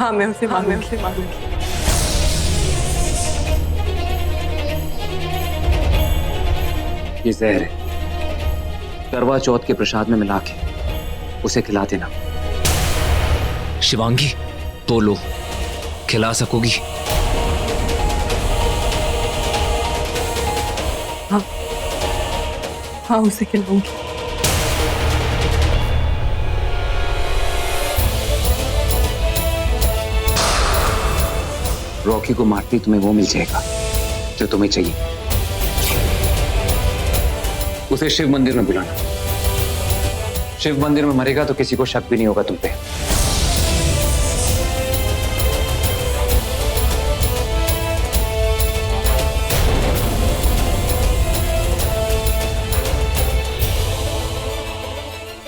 हाँ मैं उसे मारूंगी। ये जहर है, करवा चौथ के प्रसाद में मिला के उसे खिला देना। शिवांगी, तो लो, खिला सकोगी? हाँ उसे खिलाऊंगी। रॉकी को मारती तुम्हें वो मिल जाएगा जो तुम्हें चाहिए। उसे शिव मंदिर में बुलाना। शिव मंदिर में मरेगा तो किसी को शक भी नहीं होगा तुम पे।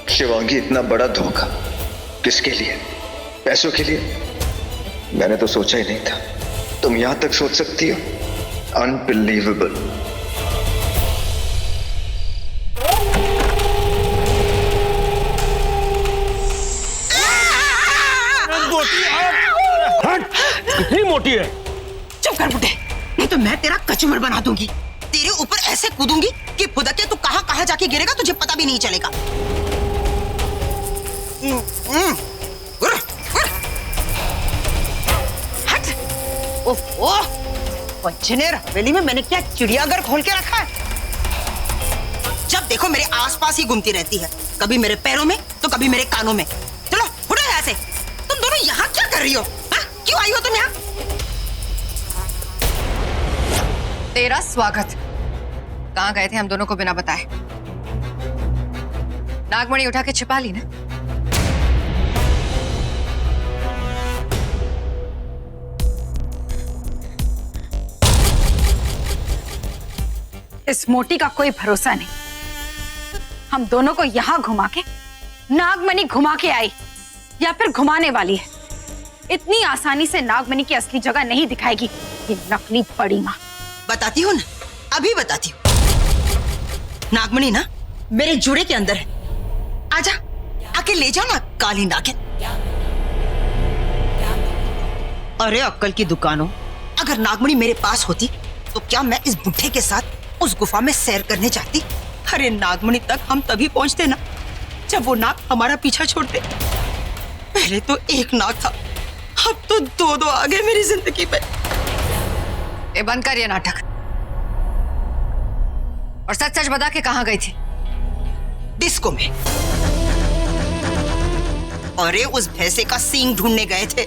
शिवांगी, इतना बड़ा धोखा किसके लिए? पैसों के लिए? मैंने तो सोचा ही नहीं था तुम यहां तक सोच सकती हो। अनबिलीवेबल। कितनी मोटी है? चुप कर बुड्ढे, नहीं तो मैं तेरा कचूमर बना दूंगी। तेरे ऊपर ऐसे कूदूंगी कि फुदके तू कहां कहां जाके गिरेगा तुझे पता भी नहीं चलेगा। हट। ओह, पंचनेर हवेली में मैंने क्या चिड़ियाघर खोल के रखा है? जब देखो मेरे आसपास ही घूमती रहती है, कभी मेरे पैरों में तो कभी मेरे कानों में। चलो उठो यहाँ से। तुम दोनों यहाँ क्या कर रही हो? क्यों आई हो तुम यहाँ? तेरा स्वागत। कहाँ गए थे हम दोनों को बिना बताए? नागमणि उठा के छिपा ली ना? इस मोटी का कोई भरोसा नहीं। हम दोनों को यहाँ घुमा के नागमणि घुमा के आई या फिर घुमाने वाली है। इतनी आसानी से नागमणि की असली जगह नहीं दिखाएगी ये नकली बड़ी माँ। बताती हूँ ना, अभी बताती हूँ। नागमणि ना मेरे जूड़े के अंदर है। आजा, आके ले जाओ ना काली नागिन। अरे अक्कल की दुकानों, अगर नागमणि मेरे पास होती तो क्या मैं इस बुढ़े के साथ उस गुफा में सैर करने जाती? अरे नागमणि तक हम तभी पहुंचते ना जब वो नाग हमारा पीछा छोड़ते। पहले तो एक नाग था, अब तो दो दो आ गए मेरी जिंदगी में। ये बंद कर ये नाटक और सच सच बता के कहाँ गई थी? डिस्को में। अरे उस भैंसे का सींग ढूंढने गए थे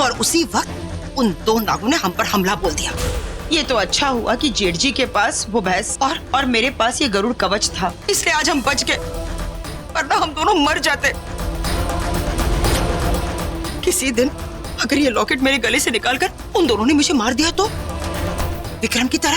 और उसी वक्त उन दो नागों ने हम पर हमला बोल दिया। ये तो अच्छा हुआ कि जेठ जी के पास वो भैंस और मेरे पास ये गरुड़ कवच था, इसलिए आज हम बच गए, वरना हम दोनों मर जाते। किसी दिन अगर ये लॉकेट मेरे गले से निकालकर उन दोनों ने मुझे मार दिया तो विक्रम की तरह।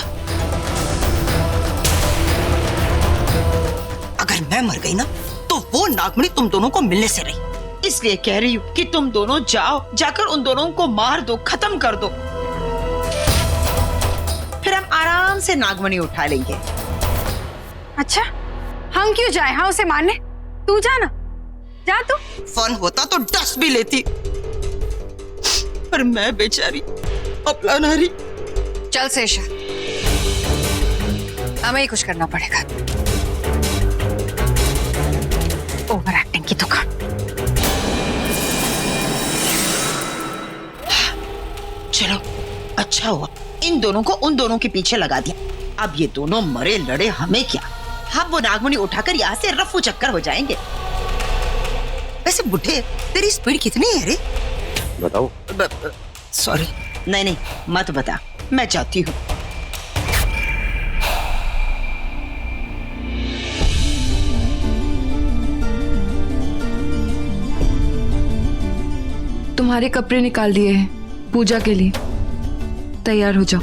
अगर मैं मर गई ना तो वो नागमणि तुम दोनों को मिलने से रही। इसलिए कह रही हूँ कि तुम दोनों जाओ, जाकर उन दोनों को मार दो, खत्म कर दो। फिर हम आराम से नागमणि उठा लेंगे। अच्छा, हम क्यों जाए? हाँ उसे मारने? तू जाना, जा तू। फन होता तो डस भी लेती, पर मैं बेचारी अपला नारी। चल शेषा, हमें ही कुछ करना पड़ेगा। ओवर एक्टिंग की दुकान। चलो अच्छा हुआ इन दोनों को उन दोनों के पीछे लगा दिया। अब ये दोनों मरे लड़े हमें क्या, हम वो नागमणि उठाकर यहाँ से रफू चक्कर हो जाएंगे। वैसे बुढ़े तेरी स्पीड कितनी है रे? बताओ। सॉरी, नहीं मत बता, मैं चाहती हूँ। तुम्हारे कपड़े निकाल दिए हैं पूजा के लिए, तैयार हो जाओ।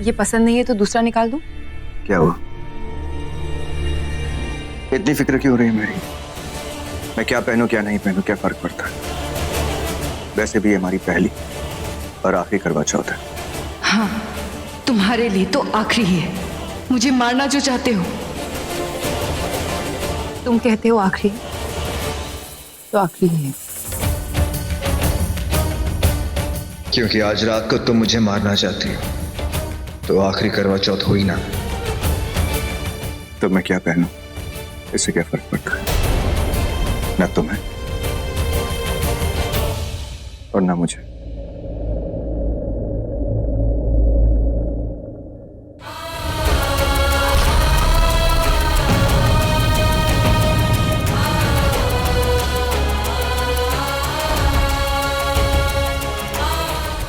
ये पसंद नहीं है तो दूसरा निकाल दूं? क्या हुआ? इतनी फिक्र क्यों हो रही है मेरी? मैं क्या पहनूं क्या नहीं पहनूं क्या फर्क पड़ता है। वैसे भी ये हमारी पहली और आखिरी करवा चौथ है। हाँ, तुम्हारे लिए तो आखिरी ही है। मुझे मारना जो चाहते हो। तुम कहते हो आखिरी तो आखिरी ही है। क्योंकि आज रात को तुम मुझे मारना चाहती हो तो आखिरी करवा चौथ हुई ना। तो मैं क्या पहनूं इससे क्या फर्क पड़ता है। ना तुम्हें और ना मुझे।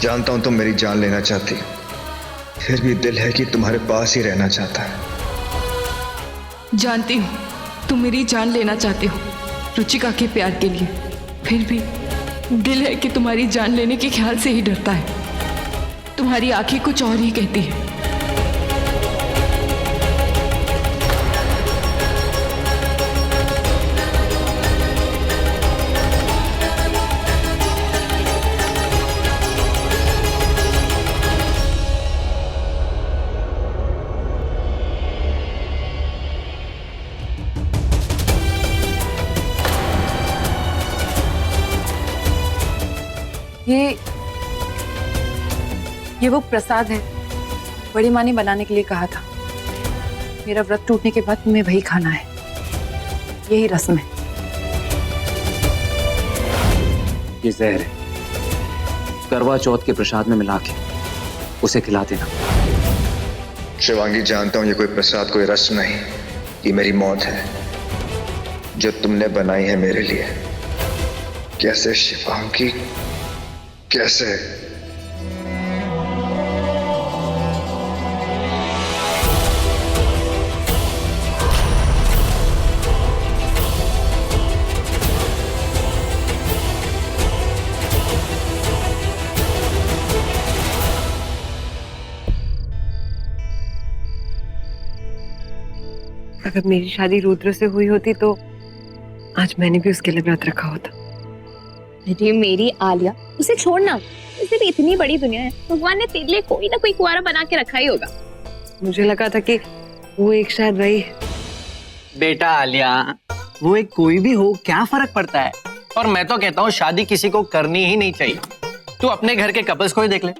जानता हूं तुम मेरी जान लेना चाहती हो, फिर भी दिल है कि तुम्हारे पास ही रहना चाहता है। जानती हूँ तुम मेरी जान लेना चाहते हो रुचिका के प्यार के लिए, फिर भी दिल है कि तुम्हारी जान लेने के ख्याल से ही डरता है। तुम्हारी आंखें कुछ और ही कहती है। ये वो प्रसाद है बड़ी माँ ने बनाने के लिए कहा था। मेरा व्रत टूटने के बाद तुम्हें वही खाना है, यही रस्म है। ये जहर है, करवा चौथ के प्रसाद में मिला के उसे खिला देना। शिवांगी, जानता हूं ये कोई प्रसाद कोई रस्म नहीं, ये मेरी मौत है जो तुमने बनाई है मेरे लिए। कैसे शिवांगी, कैसे? अगर मेरी शादी रुद्र से हुई होती तो आज मैंने भी उसके लिए व्रत रखा होता। अरे मेरी आलिया, उसे छोड़ना, उसे भी इतनी बड़ी दुनिया है, भगवान ने तेरे लिए कोई ना कोई कुंवारा बना के रखा ही होगा। मुझे लगा था कि वो एक शायद वही। बेटा आलिया, वो एक कोई भी हो क्या फर्क पड़ता है। और मैं तो कहता हूँ शादी किसी को करनी ही नहीं चाहिए। तू अपने घर के कपल्स को ही देख ले,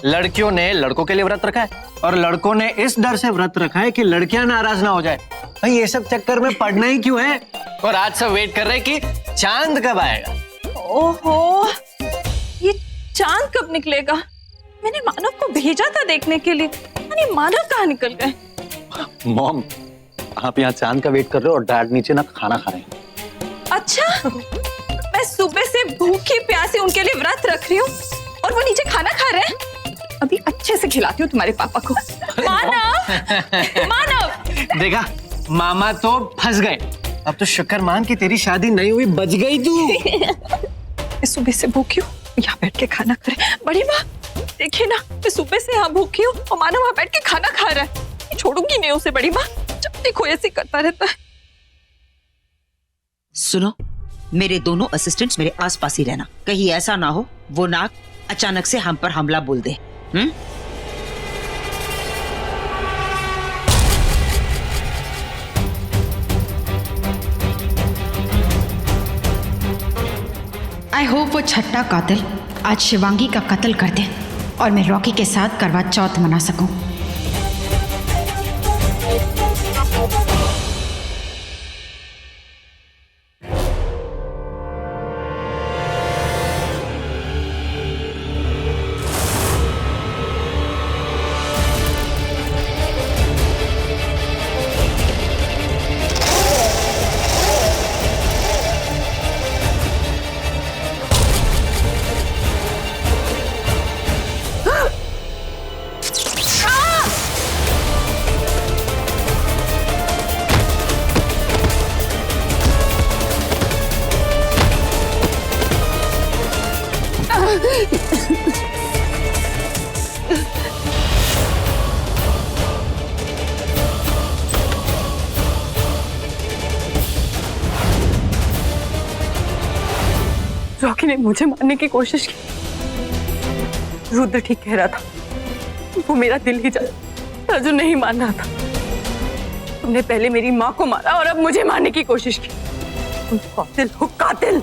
लड़कियों ने लड़कों के लिए व्रत रखा है और लड़कों ने इस डर से व्रत रखा है कि लड़कियां नाराज ना हो जाए। भाई ये सब चक्कर में पड़ना ही क्यों है। और आज सब वेट कर रहे हैं कि चांद कब आएगा। ओहो, ये चांद कब निकलेगा? मैंने मानव को भेजा था देखने के लिए, यानी मानव कहाँ निकल गए? मॉम, आप यहाँ चांद का वेट कर रहे हो और डैड नीचे ना खाना खा रहे हैं। अच्छा, मैं सुबह से भूखी प्यासी उनके लिए व्रत रख रही हूँ और वो नीचे खाना खा रहे हैं। अभी अच्छे से खिलाती हूँ तुम्हारे पापा को। मानव, मानव। देखा, मामा तो फंस गए। अब तो शुक्र मान कि तेरी शादी नहीं हुई, बच गई तू। मैं सुबह से भूखी हूँ, यहाँ बैठ के खाना करे। बड़ी माँ देखिए ना, मैं सुबह से यहाँ भूखी हूँ और मानव वहाँ बैठ के खाना खा रहा है। छोड़ूंगी नहीं उसे बड़ी माँ, जब देखो ऐसे करता रहता है। सुनो, मेरे दोनों असिस्टेंट्स मेरे आसपास ही रहना, कहीं ऐसा ना हो वो नाग अचानक से हम पर हमला बोल दे। आई होप वो छठा कातिल आज शिवांगी का कत्ल कर दे और मैं रॉकी के साथ करवा चौथ मना सकूं। रॉकी ने मुझे मारने की कोशिश की। रुद्र ठीक कह रहा था, वो मेरा दिल ही चाहता, जो नहीं मान रहा था। तुमने पहले मेरी माँ को मारा और अब मुझे मारने की कोशिश की। तुम कातिल हो, कातिल।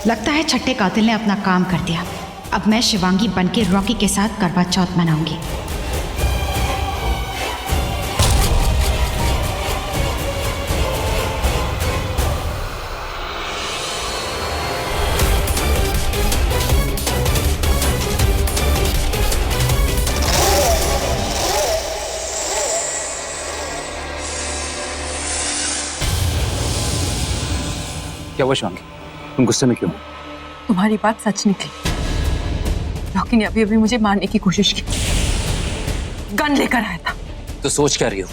लगता है छठे कातिल ने अपना काम कर दिया। अब मैं शिवांगी बनके रॉकी के साथ करवा चौथ मनाऊंगी। क्या हुआ शिवांगी, तुम गुस्से में क्यों? तुम्हारी बात सच निकली। रॉकी ने अभी अभी मुझे मारने की कोशिश की। गन लेकर आया था। तो सोच क्या रही हो?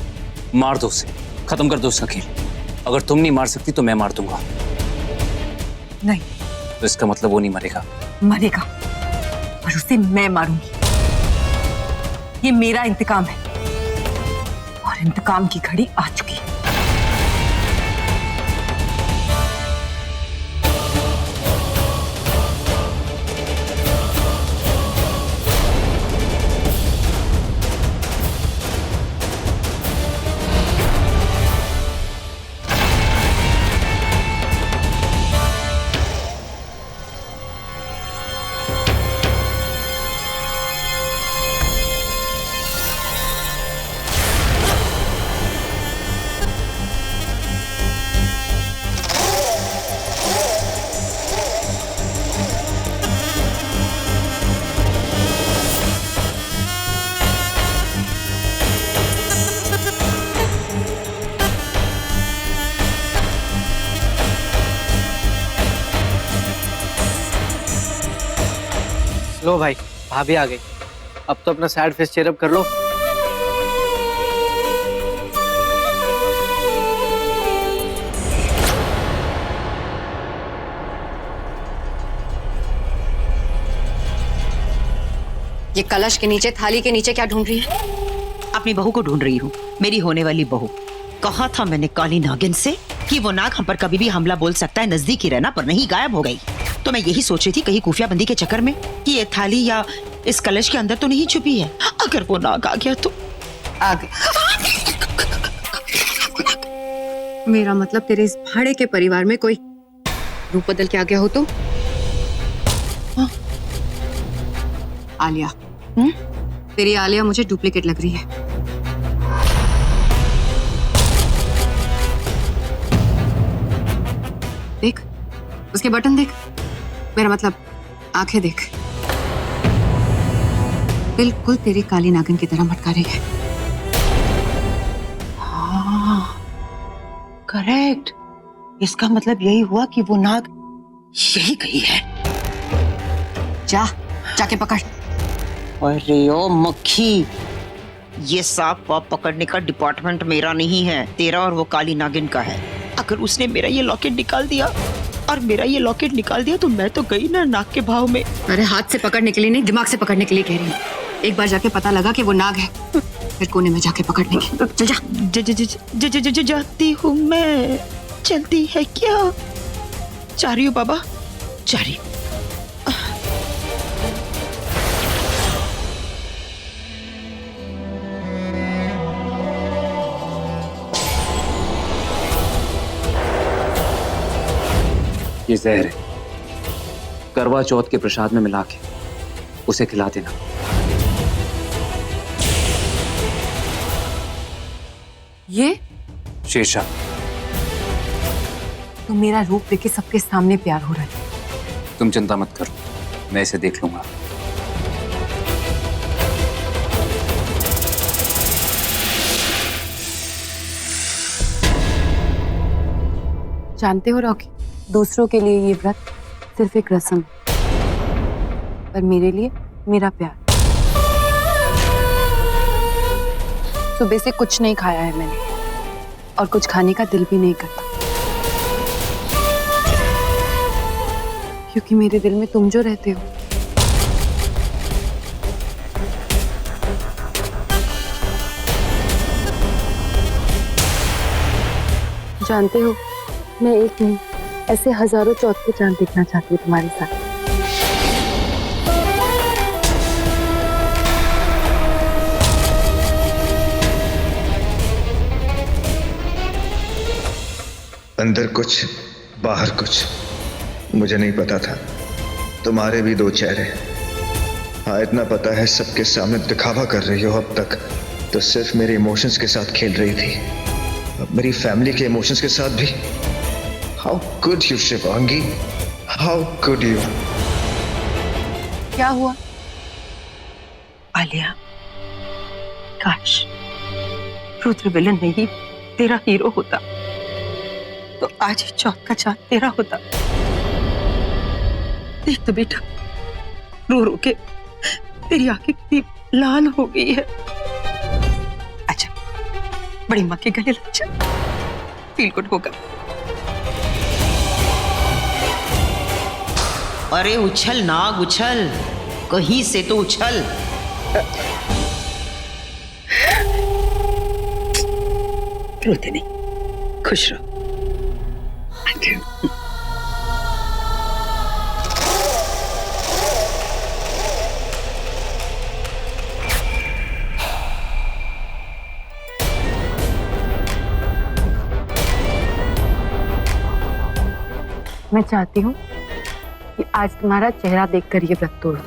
मार दो उसे, खत्म कर दो उसका खेल। अगर तुम नहीं मार सकती तो मैं मार दूंगा। नहीं। तो इसका मतलब वो नहीं मरेगा? मरेगा, और उसे मैं मारूंगी। ये मेरा इंतकाम है, और इंतकाम की घड़ी आ चुकी है। लो भाई, भाभी आ गई। अब तो अपना सैड फेस चेयर अप कर लो। ये कलश के नीचे, थाली के नीचे क्या ढूंढ रही है? अपनी बहू को ढूंढ रही हूँ, मेरी होने वाली बहू। कहा था मैंने काली नागिन से कि वो नाग हम पर कभी भी हमला बोल सकता है, नजदीक ही रहना, पर नहीं, गायब हो गई। तो मैं यही सोच रही थी कहीं खुफिया बंदी के चक्कर में कि ये थाली या इस कलश के अंदर तो नहीं छुपी है। अगर वो नाग आ गया तो आ गई। मेरा मतलब तेरे इस भाड़े के परिवार में कोई रूप बदल के आ गया हो तो? हाँ। आलिया, तेरी आलिया मुझे डुप्लीकेट लग रही है। देख, उसके बटन देख, मेरा मतलब आंखें देख, बिल्कुल तेरी काली नागिन की तरह मटका रही है। हाँ, करेक्ट। इसका मतलब यही हुआ कि वो नाग यही गई है। जाके पकड़। अरे ओ मक्खी, ये सांप वाप पकड़ने का डिपार्टमेंट मेरा नहीं है, तेरा और वो काली नागिन का है। अगर उसने मेरा ये लॉकेट निकाल दिया तो मैं तो गई ना नाग के भाव में। अरे हाथ से पकड़ने के लिए नहीं, दिमाग से पकड़ने के लिए कह रही हूँ। एक बार जाके पता लगा कि वो नाग है, फिर कोने में जाके पकड़ लेंगे। चल जा। जाती हूँ मैं, चलती है क्या? जा रही हूँ बाबा, जा रही हूँ। ये जहर है, करवा चौथ के प्रसाद में मिला के उसे खिला देना। ये शेषा, तो मेरा रूप देखे सबके सामने प्यार हो रहा है। तुम चिंता मत करो, मैं इसे देख लूंगा। जानते हो रॉकी, दूसरों के लिए ये व्रत सिर्फ एक रस्म, पर मेरे लिए मेरा प्यार। सुबह से कुछ नहीं खाया है मैंने, और कुछ खाने का दिल भी नहीं करता, क्योंकि मेरे दिल में तुम जो रहते हो। जानते हो, मैं एक नहीं ऐसे हजारों चौथ के चांद देखना चाहती हूँ तुम्हारे साथ। अंदर कुछ बाहर कुछ, मुझे नहीं पता था तुम्हारे भी दो चेहरे। हाँ इतना पता है सबके सामने दिखावा कर रही हो अब तक तो सिर्फ मेरे इमोशंस के साथ खेल रही थी, अब मेरी फैमिली के इमोशंस के साथ भी। How could you Shivangi, how could you. क्या हुआ? आलिया, काश रुद्र विलन नहीं तेरा हीरो होता तो आज ही चौथ का चांद तेरा होता। देख तो बेटा, रो रो के तेरी आंखें कितनी लाल हो गई है। अच्छा, बड़ी माँ के गले लग जा, फील गुड होगा। अरे उछल नाग उछल, कहीं से तो उछल। रोते नहीं, खुश रहो। मैं चाहती हूँ कि आज तुम्हारा चेहरा देखकर ये व्रत तोड़ो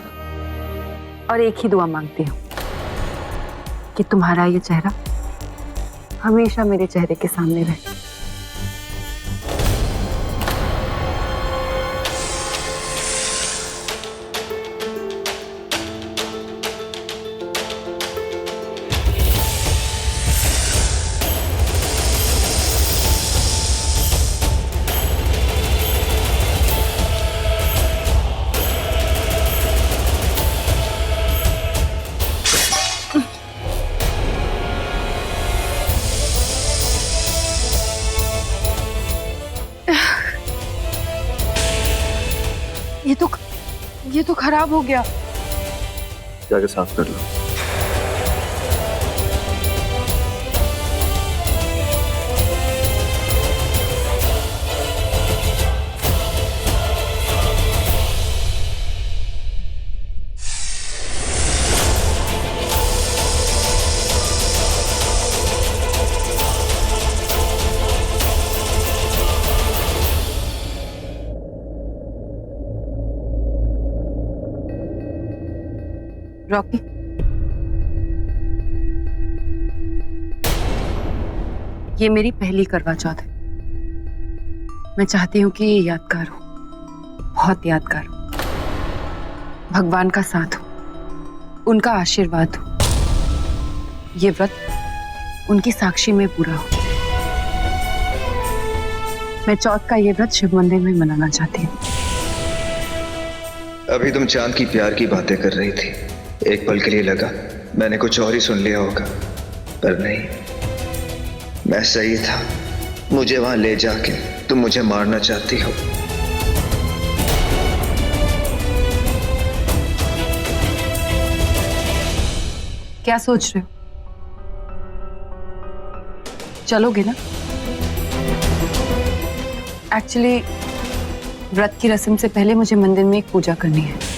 और एक ही दुआ मांगती हूँ कि तुम्हारा ये चेहरा हमेशा मेरे चेहरे के सामने रहे। ये तो खराब हो गया। जाके साफ कर लो। रॉकी, ये मेरी पहली करवा चौथ है। मैं चाहती हूँ कि ये यादगार हो, बहुत यादगार हो। भगवान का साथ हो, उनका आशीर्वाद हो, ये व्रत उनकी साक्षी में पूरा हो। मैं चौथ का ये व्रत शिव मंदिर में मनाना चाहती हूँ। अभी तुम चांद की प्यार की बातें कर रही थी, एक पल के लिए लगा मैंने कुछ और ही सुन लिया होगा, पर नहीं, मैं सही था। मुझे वहां ले जाके तुम मुझे मारना चाहती हो। क्या सोच रहे हो? चलोगे ना? एक्चुअली व्रत की रस्म से पहले मुझे मंदिर में एक पूजा करनी है।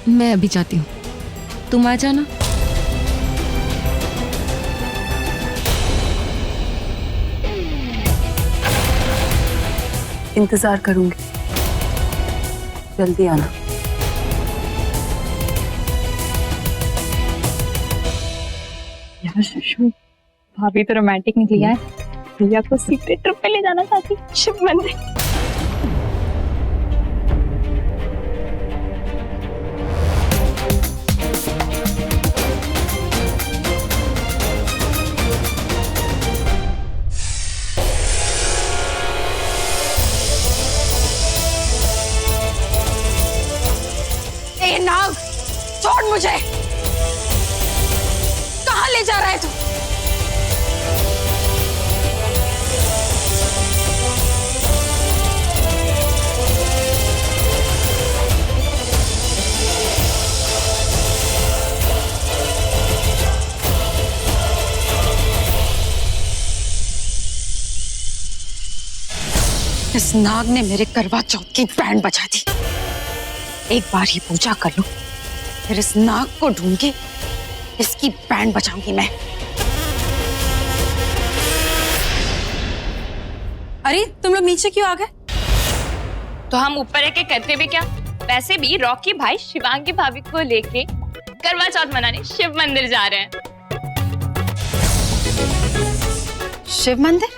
मैं अभी जाती हूँ, तुम आ जाना। इंतजार करूंगी, जल्दी आना। यार सुषमा, भाभी तो रोमांटिक निकली है। भैया को सीक्रेट ट्रिप पे ले जाना चाहती शिव मंदिर। नाग, छोड़ मुझे। कहाँ ले जा रहा है तू? इस नाग ने मेरे करवा चौथ की बैंड बजा दी। एक बार ही पूजा कर लो, फिर इस नाग को ढूंढ के इसकी बैंड बजाऊंगी मैं। अरे तुम लोग नीचे क्यों आ गए? तो हम ऊपर रह के करते भी क्या? वैसे भी रॉकी भाई शिवांगी भाभी को लेके करवा चौथ मनाने शिव मंदिर जा रहे हैं। शिव मंदिर?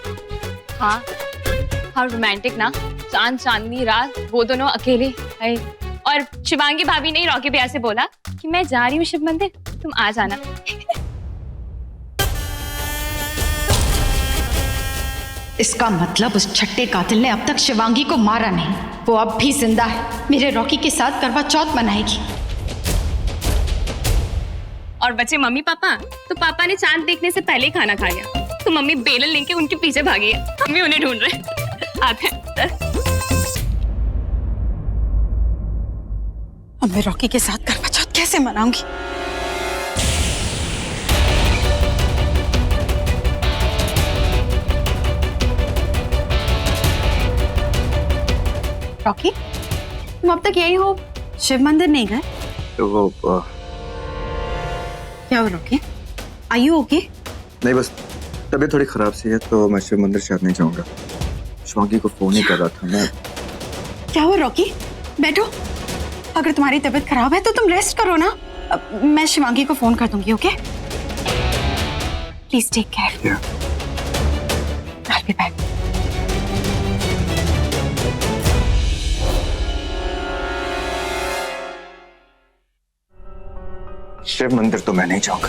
हाँ, हाँ रोमांटिक ना, चांद चांदनी रात, वो दोनों अकेले है। और शिवांगी भाभी ने रॉकी भैया से बोला कि मैं जा रही हूँ शिव मंदिर, तुम आ जाना। इसका मतलब उस छठे कातिल ने अब तक शिवांगी को मारा नहीं, वो अब भी जिंदा है, मेरे रॉकी के साथ करवा चौथ मनाएगी। और बचे मम्मी पापा, तो पापा ने चांद देखने से पहले ही खाना खा लिया, तो मम्मी बेलन लेके उनके पीछे भागी है। हम भी उन्हें ढूंढ रहे हैं। आते हैं। अब मैं रॉकी के साथ करवा चौथ कैसे मनाऊंगी? रॉकी, तुम अब तक यही हो, शिव मंदिर नहीं गए? तो वो क्या हो रॉकी? Are you okay? नहीं, बस तबीयत थोड़ी खराब सी है, तो मैं शिव मंदिर शायद नहीं जाऊंगा। शिवांगी को फोन ही कर रहा था मैं। क्या हुआ रॉकी? बैठो। अगर तुम्हारी तबीयत खराब है तो तुम रेस्ट करो ना। मैं शिवांगी को फोन कर दूंगी, okay? Please take care. I'll be back. Shiv मंदिर तो मैं नहीं जाऊंगा।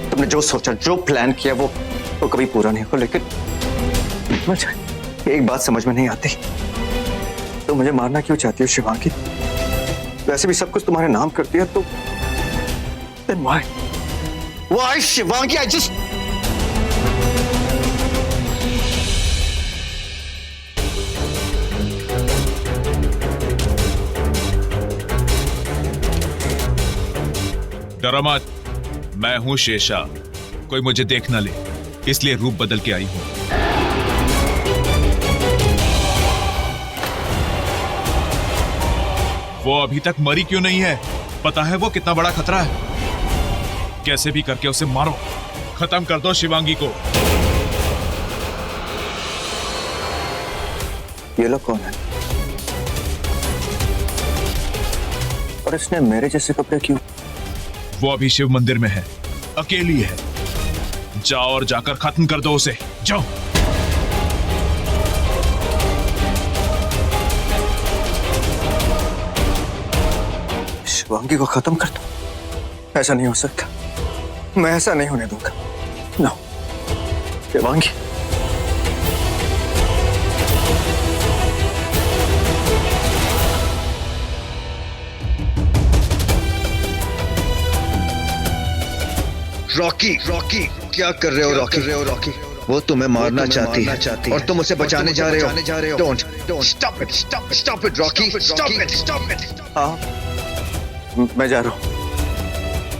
तुमने जो सोचा, जो प्लान किया, वो कभी पूरा नहीं होगा। लेकिन मुझे एक बात समझ में नहीं आती, तो मुझे मारना क्यों चाहती हो शिवांगी? वैसे भी सब कुछ तुम्हारे नाम कर दिया, तो then why Shivangi? I just डरो मत, मैं हूं शेषा, कोई मुझे देख ना ले, इसलिए रूप बदल के आई हूं। वो अभी तक मरी क्यों नहीं है? पता है वो कितना बड़ा खतरा है? कैसे भी करके उसे मारो, खत्म कर दो शिवांगी को। ये लोग कौन है? और इसने मेरे जैसे कपड़े क्यों? वो अभी शिव मंदिर में है, अकेली है। जाओ और जाकर खत्म कर दो उसे, जाओ। शिवांगी को खत्म कर दो? ऐसा नहीं हो सकता, मैं ऐसा नहीं होने दूंगा। नो शिवांगी, रॉकी, क्या कर रहे हो रॉकी? वो तुम्हें मारना चाहती है और तुम उसे बचाने जा रहे हो। Don't stop it Rocky, stop it. हाँ, मैं जा रहा हूँ।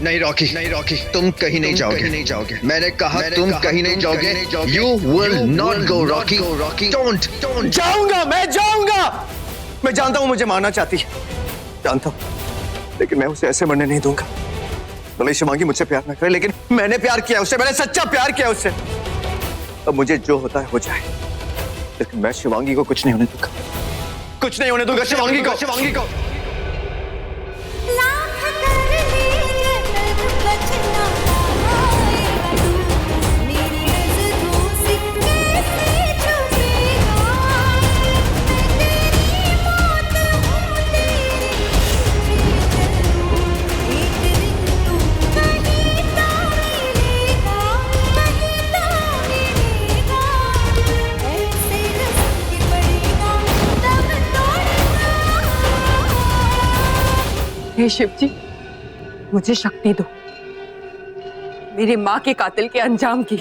नहीं रॉकी, तुम कहीं नहीं जाओगे। मैंने कहा तुम कहीं नहीं जाओगे। You will not go Rocky. Don't. जाऊंगा, मैं जाऊंगा। मैं जानता हूँ मुझे मारना चाहती है, जानता हूँ, लेकिन मैं उसे ऐसे मरने नहीं दूंगा। भले शिवांगी मुझसे प्यार ना करे, लेकिन मैंने प्यार किया उससे, मैंने सच्चा प्यार किया उससे। अब मुझे जो होता है हो जाए, लेकिन मैं शिवांगी को कुछ नहीं होने दूंगा। शिवांगी को। हे शिव जी, मुझे शक्ति दो, मेरी माँ के कातिल के अंजाम की,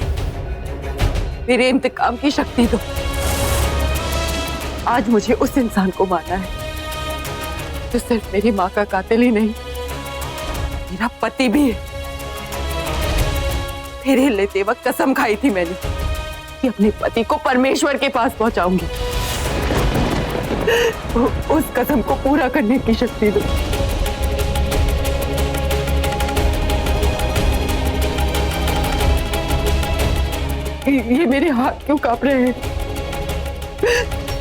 मेरे इंतकाम की शक्ति दो। आज मुझे उस इंसान को मारना है जो सिर्फ मेरी माँ का कातिल ही नहीं, मेरा पति भी है। फेरे लेते वक्त कसम खाई थी मैंने कि अपने पति को परमेश्वर के पास पहुंचाऊंगी। उस कसम को पूरा करने की शक्ति दो। ये मेरे हाथ क्यों कांप रहे हैं?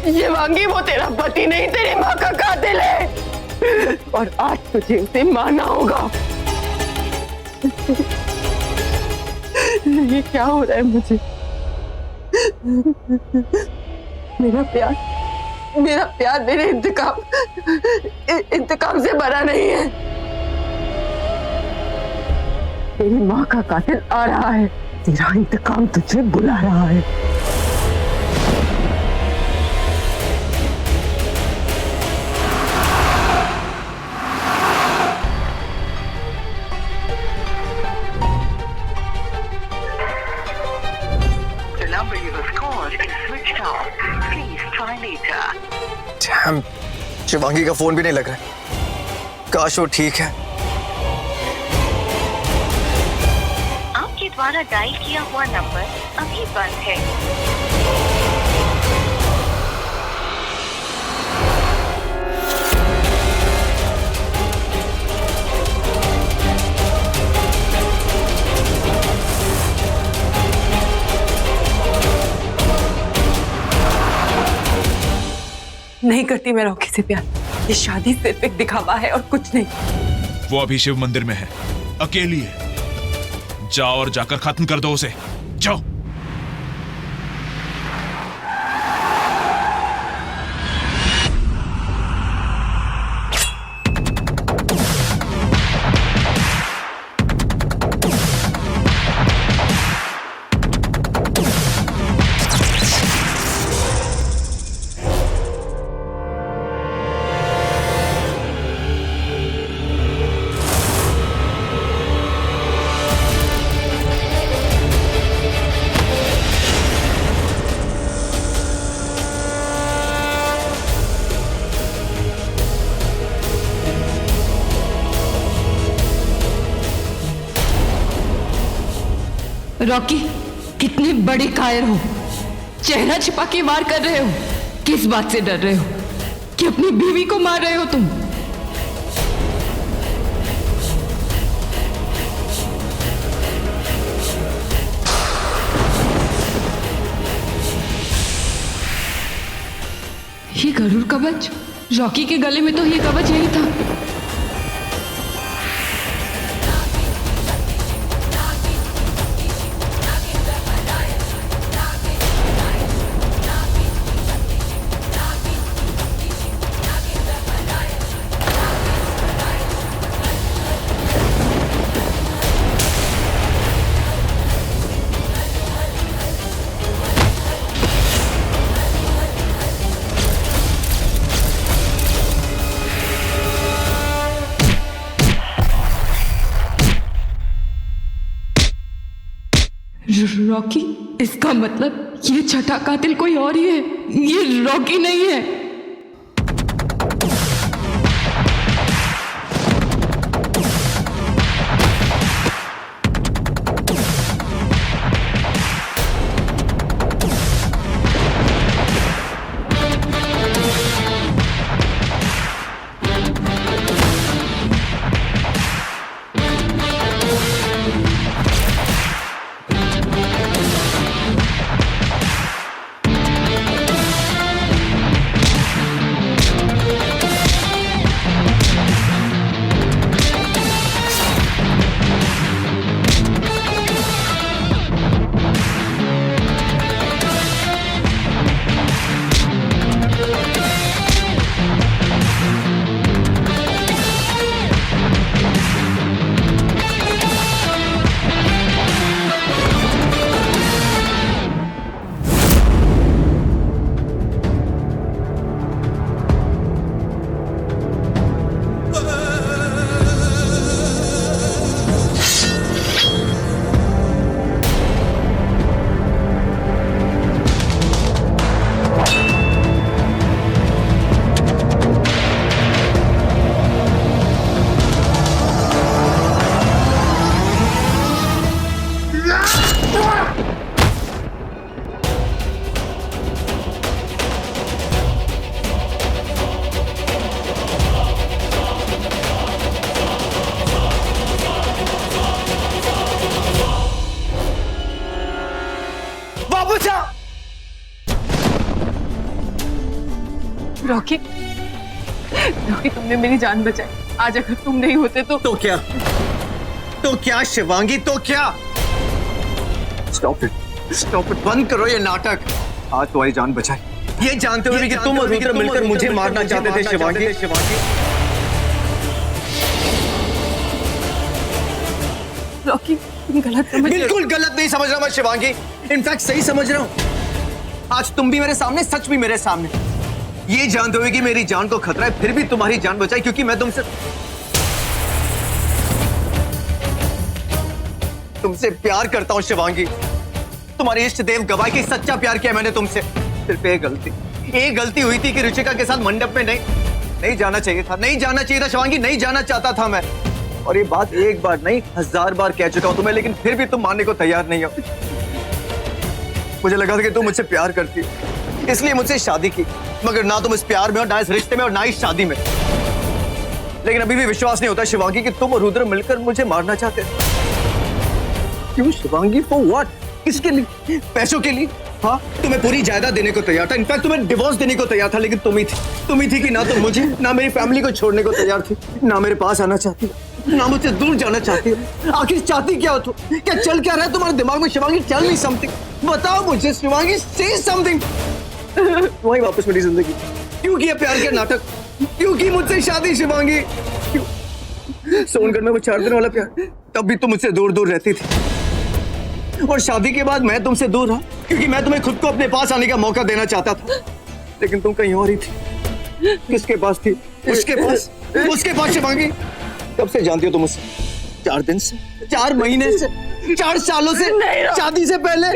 शिवांगी, वो तेरा पति नहीं, तेरी माँ का कातिल है और आज तुझे उसे मारना होगा। ये क्या हो रहा है मुझे? मेरा प्यार मेरे इंतकाम से भरा नहीं है। तेरी माँ का कातिल आ रहा है, तेरा इंतकाम तुझे बुला रहा है। Damn, शिवांगी का फोन भी नहीं लग रहा है। काश वो ठीक है। आपके द्वारा डायल किया हुआ नंबर अभी बंद है। नहीं करती मैं रॉकी से प्यार। ये शादी सिर्फ एक दिखावा है और कुछ नहीं। वो अभी शिव मंदिर में है, अकेली है। जाओ और जाकर खत्म कर दो उसे। जाओ। रॉकी, कितने बड़े कायर हो। चेहरा छिपा के वार कर रहे हो। किस बात से डर रहे हो? कि अपनी बीवी को मार रहे हो तुम? ये गरुड़ कवच, रॉकी के गले में तो ये कवच नहीं था। रॉकी, इसका मतलब ये छठा कातिल कोई और ही है। ये रॉकी नहीं है। रॉकी, रॉकी तुमने मेरी जान बचाई। आज अगर तुम नहीं होते तो क्या? तो क्या शिवांगी, तो क्या? स्टॉप इट, बंद करो ये नाटक। आज तुम्हारी जान बचाई, ये जानते हुए भी कि तुम और रुद्र मिलकर मुझे मारना चाहते थे शिवांगी। रॉकी तुम गलत समझ। बिल्कुल गलत नहीं समझ रहा मैं शिवांगी, इनफैक्ट सही समझ रहा हूँ। आज तुम भी मेरे सामने, सच भी मेरे सामने, ये जानते हुए कि मेरी जान को खतरा है, फिर भी तुम्हारी जान बचाई क्योंकि मैं तुमसे प्यार करता हूँ शिवांगी। तुम्हारे इष्ट देव गवाह की सच्चा प्यार किया मैंने तुमसे। सिर्फ एक गलती हुई थी कि रुचिका के साथ मंडप में नहीं जाना चाहिए था, शिवांगी, नहीं जाना चाहता था मैं। और ये बात एक बार नहीं 1000 बार कह चुका हूं तुम्हें, लेकिन फिर भी तुम मानने को तैयार नहीं हो। मुझे लगा था कि तुम मुझसे प्यार करती हो, इसलिए मुझसे शादी की, मगर ना तुम इस प्यार में और ना इस रिश्ते में और ना इस शादी में। लेकिन अभी भी विश्वास नहीं होता शिवांगी कि तुम और रुद्र मिलकर मुझे मारना चाहते थे। क्यों शिवांगी? For what? किसके लिए? पैसों के लिए? हाँ, तुम्हें पूरी जायदाद देने को तैयार था, इनफैक्ट तुम्हें डिवोर्स देने को तैयार था, लेकिन तुम ही थी कि ना तुम मुझे, ना मेरी फैमिली को छोड़ने को तैयार थी, ना मेरे पास आना चाहती, ना मुझसे दूर जाना चाहती हो। आखिर चाहती क्या हो तुम? क्या चल क्या रहा है तुम्हारे दिमाग में शिवांगी? टेल मी समथिंग, बताओ मुझे शिवांगी, से समथिंग। तुम्हारी वापस मेरी जिंदगी, क्यों किया प्यार का नाटक? क्यों की मुझसे शादी शिवांगी? क्यों? सोनगढ़ में वो 4 दिन वाला प्यार, तब भी तुम मुझसे दूर दूर रहती थी, और शादी के बाद मैं तुमसे दूर रहा क्योंकि मैं तुम्हें खुद को अपने पास आने का मौका देना चाहता था, लेकिन तुम कहीं और ही थी। किसके पास थी? उसके पास शिवांगी। कब से जानती हो तुम मुझसे? 4 दिन से, 4 महीने से, 4 सालों से, शादी से पहले?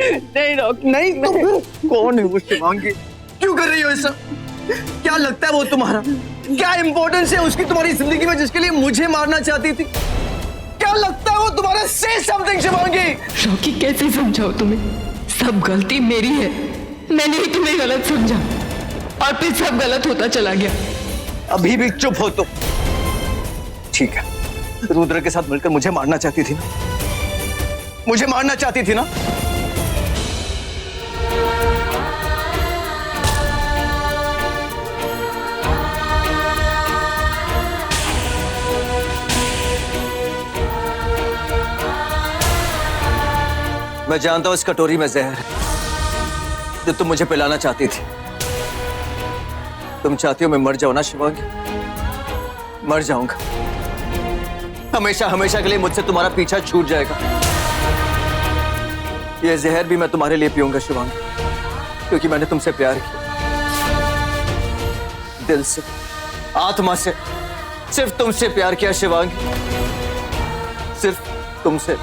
नहीं तो फिर कौन है वो शिवांगी? क्यों कर रही हो ऐसा? क्या लगता है वो तुम्हारा? क्या इंपॉर्टेंस है उसकी तुम्हारी जिंदगी में जिसके लिए मुझे मारना चाहती थी? क्या लगता है वो तुम्हारा? से समथिंग शिवांगी। रॉकी कैसे समझाओ तुम्हें? सब गलती मेरी है, मैंने ही तुम्हें गलत समझा और फिर सब गलत होता चला गया। अभी भी चुप हो तुम? ठीक है, रुद्र के साथ मिलकर मुझे मारना चाहती थी ना? मुझे मारना चाहती थी ना? मैं जानता हूं इस कटोरी में जहर है जो तुम मुझे पिलाना चाहती थी। तुम चाहती हो मैं मर जाऊं ना शिवांगी? मर जाऊंगा, हमेशा हमेशा के लिए मुझसे तुम्हारा पीछा छूट जाएगा। ये जहर भी मैं तुम्हारे लिए पीऊंगा शिवांगी, क्योंकि मैंने तुमसे प्यार किया, दिल से, आत्मा से, सिर्फ तुमसे प्यार किया शिवांगी, सिर्फ तुमसे।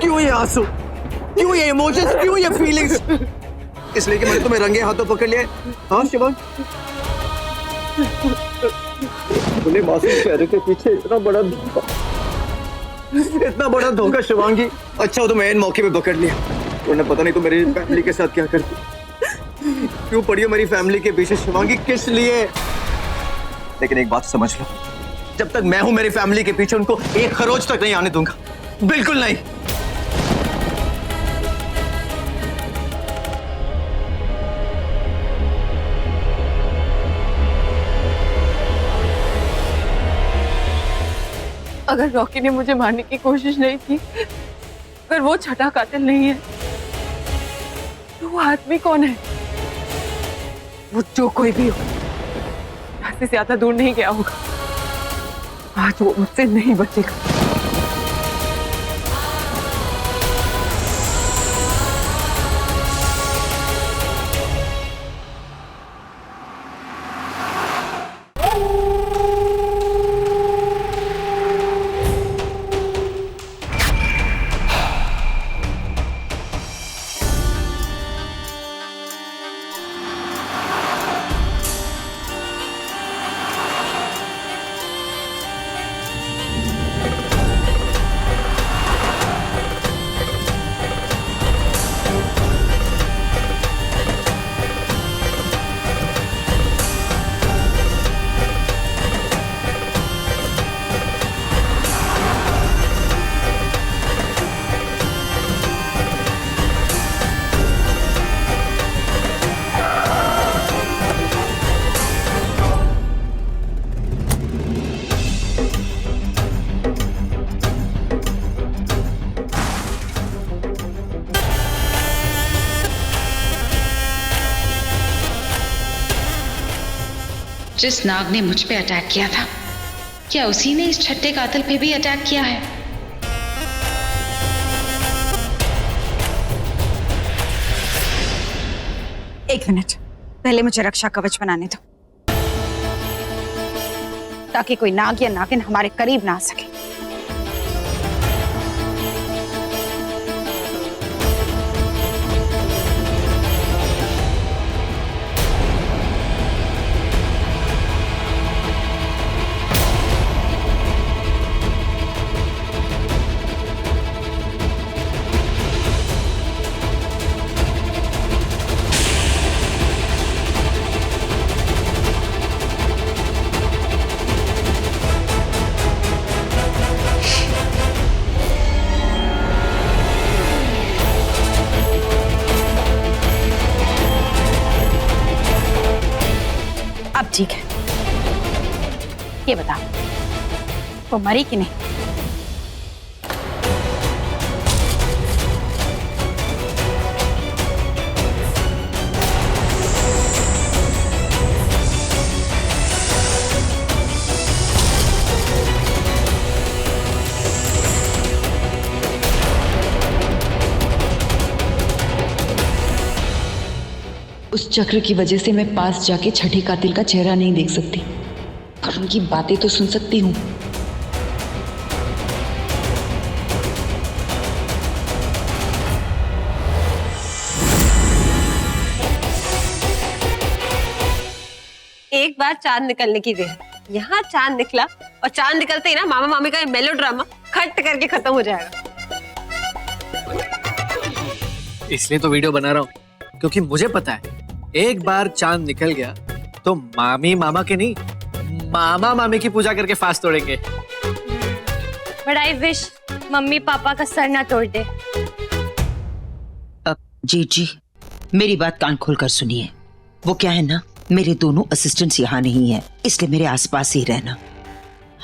क्यों ये आंसू? क्यों ये इमोशंस? क्यों ये फीलिंग्स? इसलिए कि मैंने तुम्हें रंगे हाथों पकड़ लिया? हाँ शिवांग, खुले मासूम चेहरे के पीछे इतना बड़ा धोखा शिवांगी। अच्छा, तो मैं इन मौके पे पकड़ लिया, उन्हें पता नहीं तो मेरी फैमिली के साथ क्या करती। क्यों पड़ी हो मेरी फैमिली के पीछे शिवांगी? किस लिए? लेकिन एक बात समझ लो, जब तक मैं हूं मेरी फैमिली के पीछे उनको एक खरोच तक नहीं आने दूंगा, बिल्कुल नहीं। अगर रॉकी ने मुझे मारने की कोशिश नहीं की, अगर वो छठा कातिल नहीं है, तो वो आदमी कौन है? वो जो कोई भी हो, यहाँ से ज्यादा दूर नहीं गया होगा। आज वो मुझसे नहीं बचेगा। जिस नाग ने मुझ पे अटैक किया था, क्या उसी ने इस छठे कातिल पे भी अटैक किया है? एक मिनट, पहले मुझे रक्षा कवच बनाने दो, ताकि कोई नाग या नागिन हमारे करीब ना आ सके। अब ठीक है, ये बताओ, वो मरी कि नहीं? उस चक्र की वजह से मैं पास जाके छठे कातिल का चेहरा नहीं देख सकती, पर उनकी बातें तो सुन सकती हूँ। एक बार चांद निकलने की देर, यहाँ चांद निकला और चांद निकलते ही ना मामा मामी का मेलो ड्रामा खट करके खत्म हो जाएगा। इसलिए तो वीडियो बना रहा हूँ, क्योंकि मुझे पता है एक बार चांद निकल गया तो मामी मामा के नहीं, मामा मामी की पूजा करके फास्ट तोड़ेंगे। But I wish mummy papa का सर ना तोड़ दे। अब जी मेरी बात कान खोल कर सुनिए। वो क्या है ना, मेरे दोनों असिस्टेंट्स यहाँ नहीं है, इसलिए मेरे आसपास ही रहना।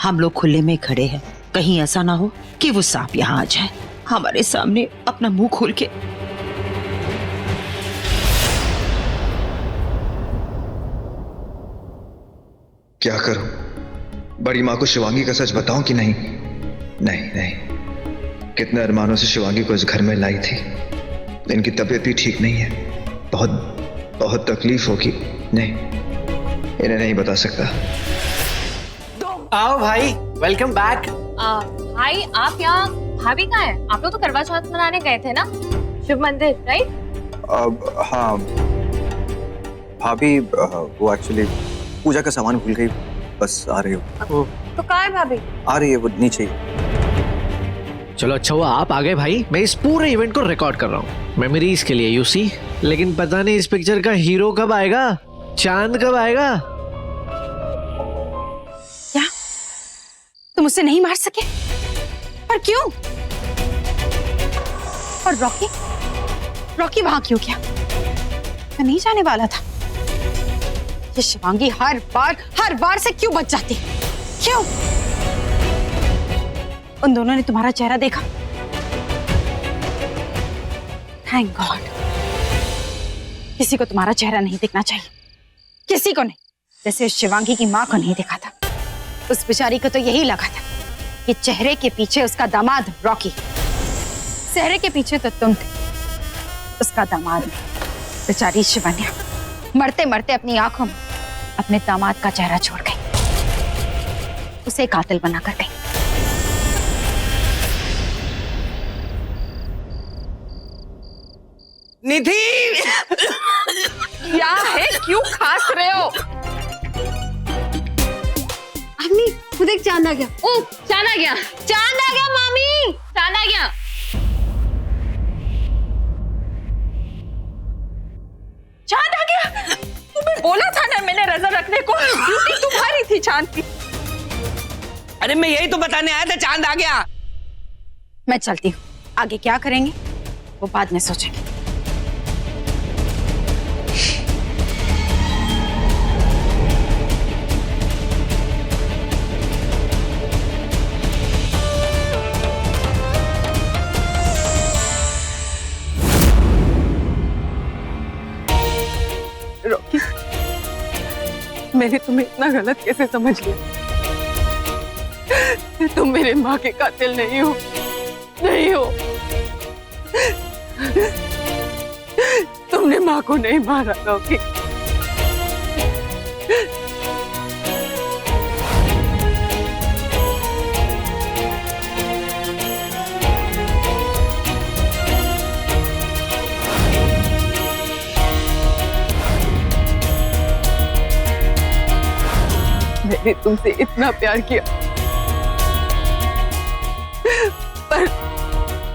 हम लोग खुले में खड़े हैं, कहीं ऐसा ना हो कि वो सांप यहाँ आ जाए हमारे सामने अपना मुंह खोल के। क्या करूं? बड़ी माँ को शिवांगी का सच बताऊं कि नहीं? नहीं, कितने अरमानों से शिवांगी को इस घर में लाई थी। इनकी तबीयत भी ठीक नहीं है, बहुत तकलीफ होगी। नहीं, इन्हें नहीं बता सकता। आओ भाई, वेलकम बैक। भाई आप यहाँ, भाभी कहाँ है? आप लोग तो करवा चौथ मनाने गए थे ना शिव मंदिर, राइट? हाँ भाभी, वो एक्चुअली पूजा का सामान भूल गई, बस आ रही हो। तो कहाँ है भाभी? आ रही है, वो नीचे ही। चलो अच्छा हुआ आप आ गए भाई, मैं इस पूरे इवेंट को रिकॉर्ड कर रहा हूँ मेमोरीज के लिए, यू सी। लेकिन पता नहीं इस पिक्चर का हीरो कब आएगा, चांद कब आएगा। क्या तुम उसे नहीं मार सके? पर क्यों? और रॉकी वहां क्यों गया? मैं नहीं जाने वाला था। ये शिवांगी हर बार से क्यों बच जाती? क्यों? उन दोनों ने तुम्हारा चेहरा देखा? थैंक गॉड, किसी को तुम्हारा चेहरा नहीं देखना चाहिए, किसी को नहीं। जैसे उस शिवांगी की माँ को नहीं देखा था, उस बेचारी को तो यही लगा था कि चेहरे के पीछे उसका दामाद रॉकी, चेहरे के पीछे तो तुम थे, उसका दामाद नहीं। बेचारी शिवान्या मरते मरते अपनी आंखों में अपने दामाद का चेहरा छोड़ गई, उसे कातिल बनाकर गई। निधि, क्या है, क्यों खांस रहे हो? अम्मी खुद एक चांद आ गया। ओ चांद आ गया, चांद आ गया मामी, चांद आ गया। चांद आ गया? तुम्हें बोला था ना मैंने नजर रखने को, ड्यूटी तुम्हारी थी चांद की। अरे मैं यही तो बताने आया था, चांद आ गया। मैं चलती हूँ, आगे क्या करेंगे वो बाद में सोचेंगे। मैंने तुम्हें इतना गलत कैसे समझ लिया? तुम मेरे माँ के कातिल नहीं हो, नहीं हो। तुमने माँ को नहीं मारा रॉकी। मैंने तुमसे इतना प्यार किया,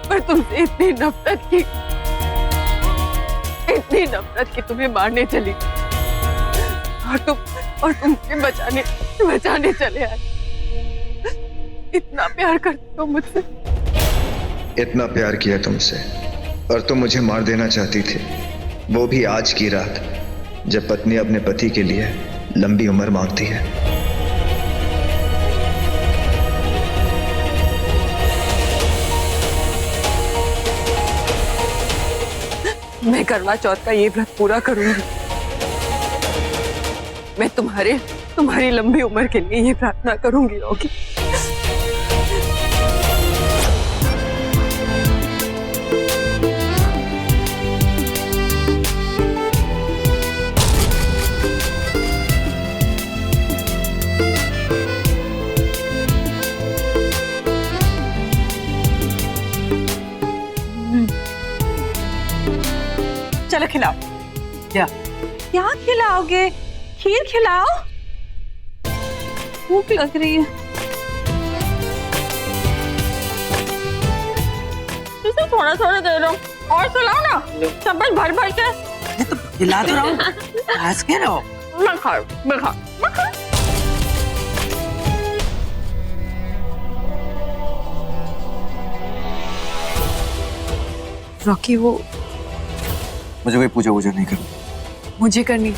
पर तुमसे इतनी नफरत की, इतनी नफरत की तुम्हें मारने चली और तुम मुझे बचाने चले आए। इतना प्यार करते हो मुझसे? इतना प्यार किया तुमसे और तुम मुझे मार देना चाहती थी, वो भी आज की रात जब पत्नी अपने पति के लिए लंबी उम्र मांगती है। मैं करवा चौथ का ये व्रत पूरा करूंगी। मैं तुम्हारी लंबी उम्र के लिए ये प्रार्थना करूंगी रॉकी। चलो खिलाओ। क्या क्या खिलाओगे? खीर खिलाओ। भूख लग रही है। इसे थोड़ा थोड़ा दे दो और खिलाओ ना, चम्मच भर भर के। अरे तो खिला तो रहा हूँ, हंस के रहो। मैं खाऊं। रॉकी, वो मुझे कोई पूजा वूजा नहीं करनी। मुझे करनी।